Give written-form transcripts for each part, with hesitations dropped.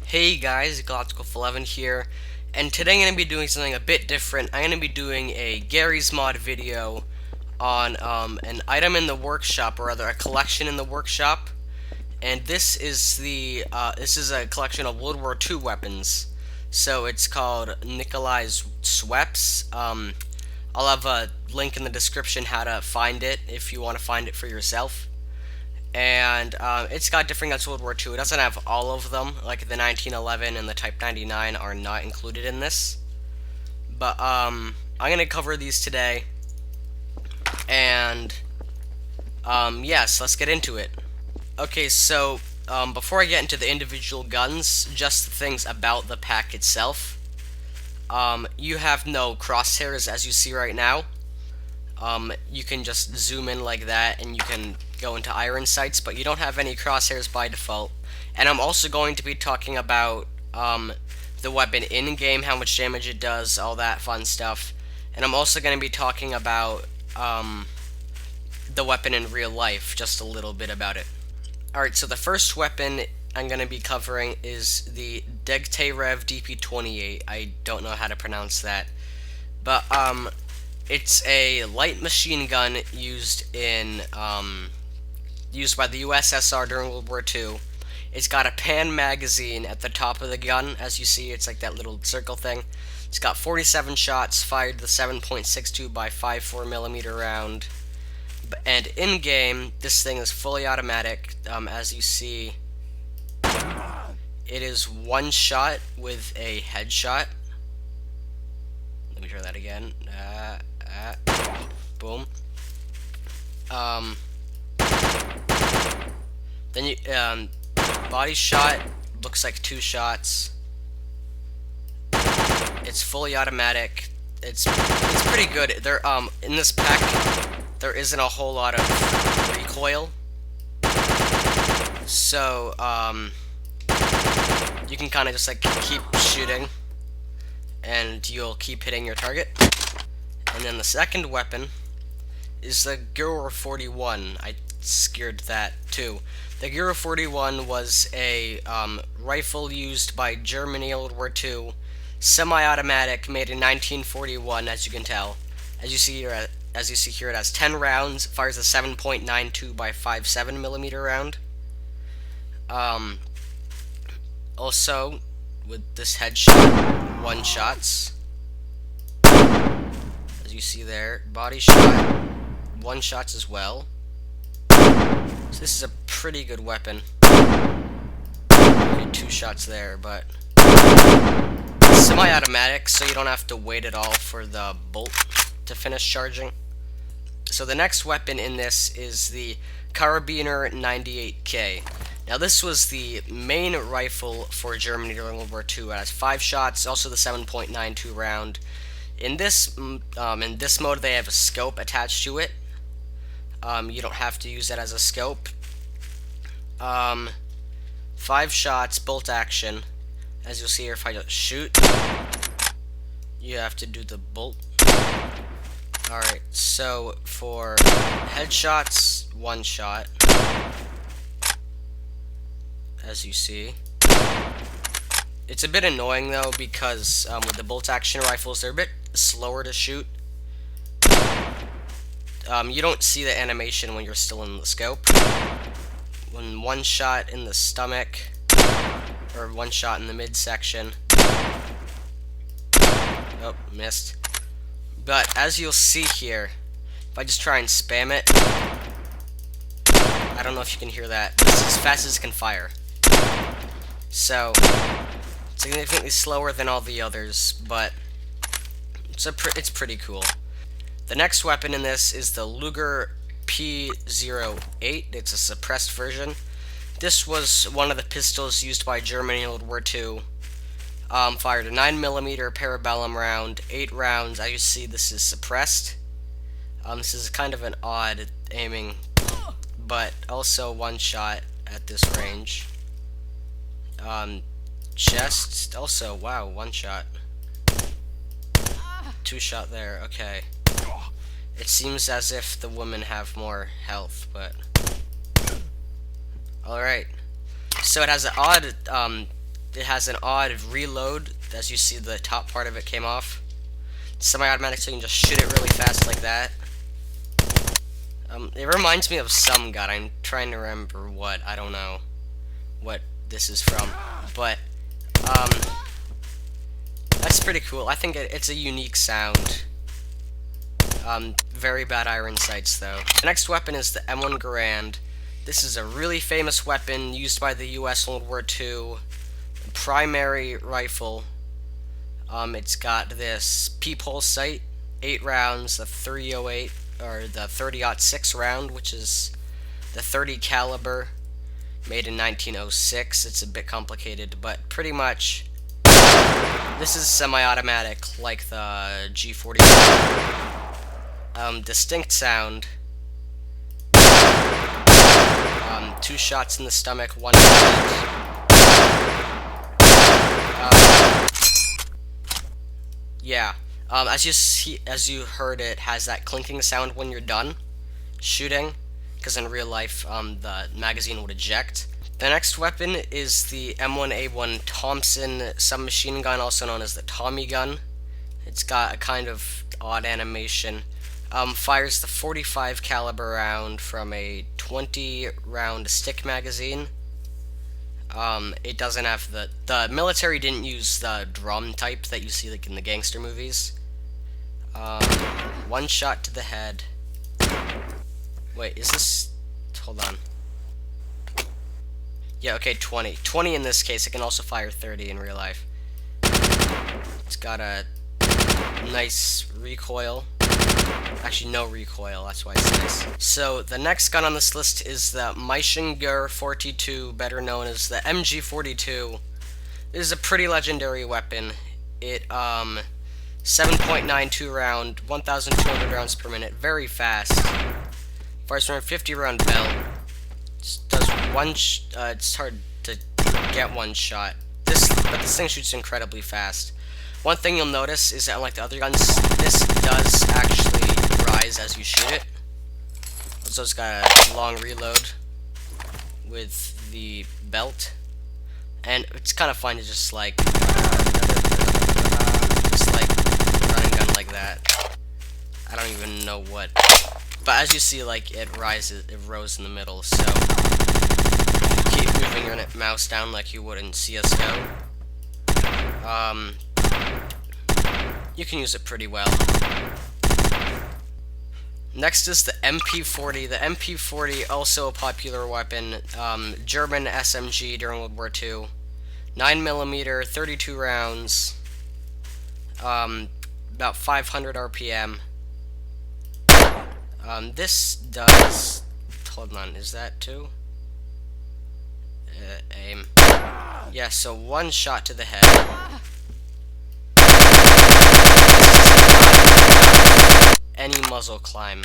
Hey guys, Galactical11 here, and today I'm going to be doing something a bit different. I'm going to be doing a Gary's Mod video on an item in the workshop, or rather a collection in the workshop. And this is a collection of World War II weapons. So it's called Nikolia's Sweps. I'll have a link in the description how to find it if you want to find it for yourself. And it's got different guns World War II. It doesn't have all of them, like the 1911 and the Type 99 are not included in this. But I'm gonna cover these today, and yes, let's get into it. Okay, so before I get into the individual guns, just the things about the pack itself. You have no crosshairs as you see right now. You can just zoom in like that, and you can go into iron sights, but you don't have any crosshairs by default. And I'm also going to be talking about the weapon in-game, how much damage it does, all that fun stuff. And I'm also going to be talking about the weapon in real life, just a little bit about it. Alright, so the first weapon I'm going to be covering is the Degtyarev DP-28. I don't know how to pronounce that. But, it's a light machine gun used by the USSR during World War II. It's got a pan magazine at the top of the gun, as you see. It's like that little circle thing. It's got 47 shots fired the 7.62 by 5.4 millimeter round. And in game, this thing is fully automatic. As you see, it is one shot with a headshot. Let me try that again. Boom. Then you body shot looks like 2 shots. It's fully automatic. It's pretty good. There in this pack there isn't a whole lot of recoil, so you can kind of just like keep shooting, and you'll keep hitting your target. And then the second weapon is the Guru 41. I scared that too. The Guru 41 was a rifle used by Germany in World War II, semi-automatic, made in 1941, as you can tell. As you see here, it has 10 rounds, fires a 7.92 by 5.7 millimeter round. Also, with this headshot, 1 shots. As you see there, body shot, 1 shots as well. So this is a pretty good weapon. Okay, 2 shots there, but it's semi-automatic, so you don't have to wait at all for the bolt to finish charging. So the next weapon in this is the Karabiner 98K. Now this was the main rifle for Germany during World War II. It has 5 shots, also the 7.92 round. In this mode, they have a scope attached to it. You don't have to use that as a scope. 5 shots, bolt action. As you'll see here, if I just shoot, you have to do the bolt. Alright, so for headshots, 1 shot. As you see. It's a bit annoying though, because with the bolt action rifles, they're a bit slower to shoot. You don't see the animation when you're still in the scope. When 1 shot in the stomach, or 1 shot in the midsection. Oh, missed. But as you'll see here, if I just try and spam it, I don't know if you can hear that. It's as fast as it can fire. So, significantly slower than all the others, but it's pretty cool. The next weapon in this is the Luger P08. It's a suppressed version. This was one of the pistols used by Germany in World War II. Fired a 9mm parabellum round, 8 rounds. As you see, this is suppressed. This is kind of an odd aiming, but also 1 shot at this range. Chest, also, wow, 1 shot. 2 shot there, okay. It seems as if the women have more health, but... Alright. So it has an odd it has an odd reload. As you see, the top part of it came off. Semi-automatic, so you can just shoot it really fast like that. It reminds me of some gun. I'm trying to remember what. I don't know what this is from, but that's pretty cool. I think it's a unique sound. Very bad iron sights, though. The next weapon is the M1 Garand. This is a really famous weapon used by the U.S. in World War II. Primary rifle. It's got this peephole sight, 8 rounds, the 308 or the 30-06 round, which is the 30 caliber, made in 1906. It's a bit complicated, but pretty much this is semi-automatic, like the G40. Distinct sound. 2 shots in the stomach, 1 in the head. Yeah. As you heard, it has that clinking sound when you're done shooting, because in real life, the magazine would eject. The next weapon is the M1A1 Thompson submachine gun, also known as the Tommy gun. It's got a kind of odd animation. Fires the 45 caliber round from a 20 round stick magazine. It doesn't have the military didn't use the drum type that you see like in the gangster movies. 1 shot to the head. Wait, is this? Hold on. Yeah, okay, 20. 20 in this case. It can also fire 30 in real life. It's got a nice recoil. Actually, no recoil, that's why it's nice. So, the next gun on this list is the Maishinger 42, better known as the MG42. This is a pretty legendary weapon. It, 7.92 round, 1,200 rounds per minute, very fast. Fires from a 50 round bell. Does it's hard to get 1 shot. But this thing shoots incredibly fast. One thing you'll notice is that unlike the other guns, this does actually rise as you shoot it. Also, it's got a long reload with the belt, and it's kind of fun to just like run and gun like that. I don't even know what, but as you see, like it rose in the middle. So keep moving your mouse down like you would in CS:GO. You can use it pretty well. Next is the MP40. The MP40, also a popular weapon, German SMG during World War II. 9mm, 32 rounds, about 500 RPM. This does... Hold on, is that 2? Aim. Yeah, so 1 shot to the head. Any muzzle climb.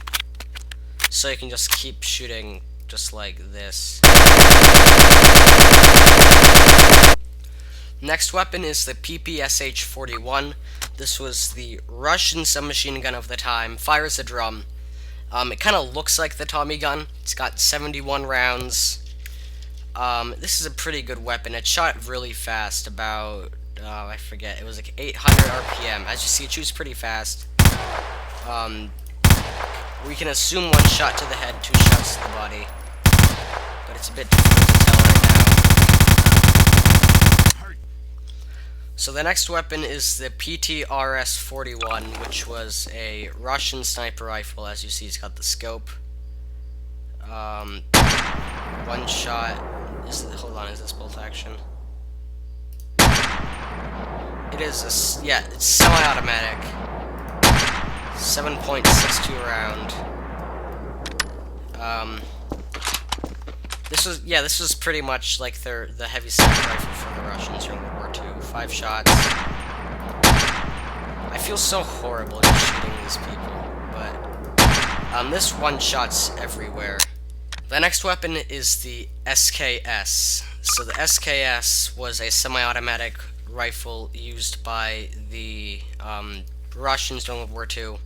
So you can just keep shooting just like this. Next weapon is the PPSH-41. This was the Russian submachine gun of the time. Fires a drum. It kind of looks like the Tommy gun. It's got 71 rounds. This is a pretty good weapon. It shot really fast, about, I forget, it was like 800 RPM. As you see, it shoots pretty fast. We can assume 1 shot to the head, 2 shots to the body, but it's a bit difficult to tell right now. So the next weapon is the PTRS-41, which was a Russian sniper rifle. As you see, it's got the scope. 1 shot. Hold on, is this bolt action? It is. Yeah, it's semi-automatic. 7.62 round. This was pretty much like the heavy sniper rifle for the Russians during World War II. 5 shots. I feel so horrible just shooting these people, but this 1 shot's everywhere. The next weapon is the SKS. So the SKS was a semi-automatic rifle used by the Russians during World War II.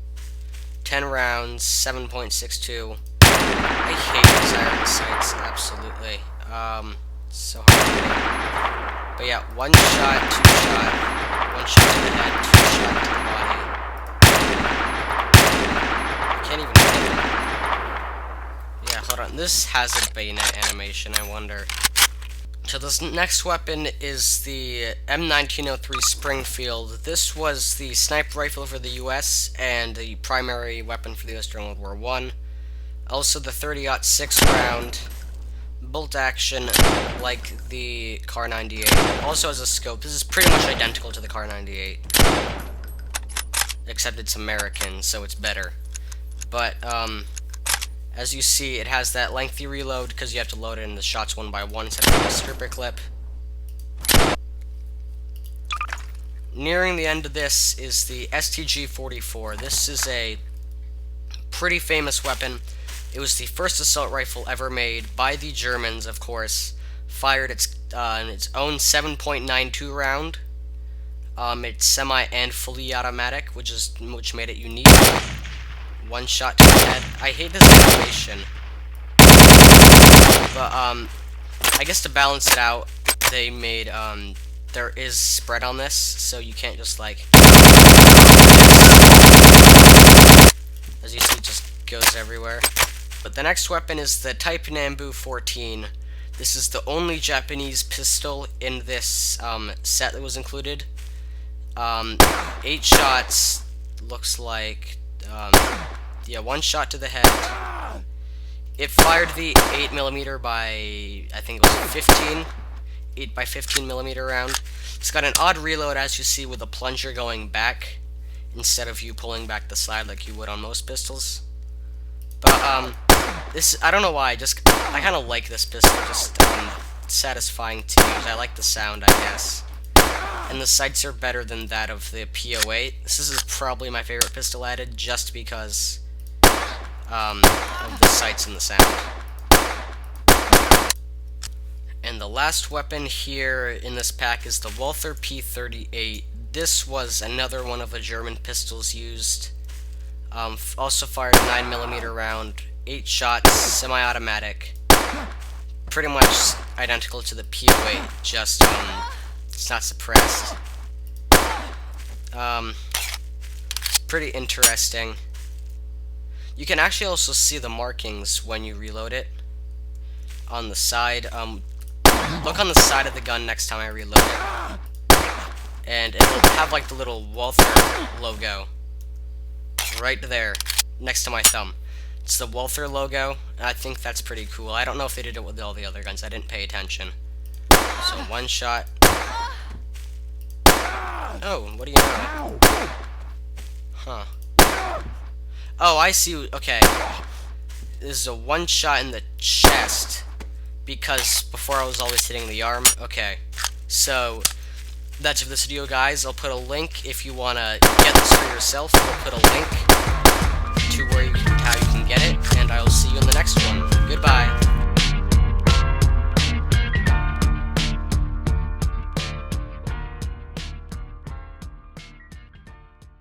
10 rounds, 7.62. I hate these iron sights, absolutely. So hard. But yeah, one shot, two shot, one shot to the head, two shot to the body. I can't even hit him. Yeah, hold on. This has a bayonet animation, I wonder. So this next weapon is the M1903 Springfield. This was the sniper rifle for the US and the primary weapon for the US during World War I. Also the 30-06 round, bolt action like the Kar 98. Also has a scope. This is pretty much identical to the Kar 98, except it's American, so it's better. But as you see, it has that lengthy reload because you have to load it in the shots one by one instead of a stripper clip. Nearing the end of this is the STG-44. This is a pretty famous weapon. It was the first assault rifle ever made by the Germans, of course. Fired its own 7.92 round. It's semi and fully automatic, which made it unique. One shot to the head. I hate this animation. But, I guess to balance it out, they made, there is spread on this, so you can't just, like... As you see, it just goes everywhere. But the next weapon is the Type Nambu 14. This is the only Japanese pistol in this, set that was included. 8 shots, looks like... yeah, one shot to the head. It fired the 8mm by, I think it was 15, 8 by 15mm round. It's got an odd reload, as you see, with the plunger going back instead of you pulling back the slide like you would on most pistols. But this, I don't know why. I kind of like this pistol. Just satisfying to use. I like the sound, I guess. And the sights are better than that of the P08. This is probably my favorite pistol added, just because of the sights and the sound. And the last weapon here in this pack is the Walther P38. This was another one of the German pistols used. Also fired a 9mm round, 8 shots, semi-automatic. Pretty much identical to the P08, just it's not suppressed. Pretty interesting. You can actually also see the markings when you reload it on the side. Look on the side of the gun next time I reload it, and it'll have like the little Walther logo right there next to my thumb. It's the Walther logo, and I think that's pretty cool. I don't know if they did it with all the other guns. I didn't pay attention. So one shot. Oh, what do you know? Huh. Oh, I see. Okay. This is a one shot in the chest, because before I was always hitting the arm. Okay. So, that's it for this video, guys. I'll put a link if you want to get this for yourself. I'll put a link to how you can get it, and I will see you in the next one. Goodbye.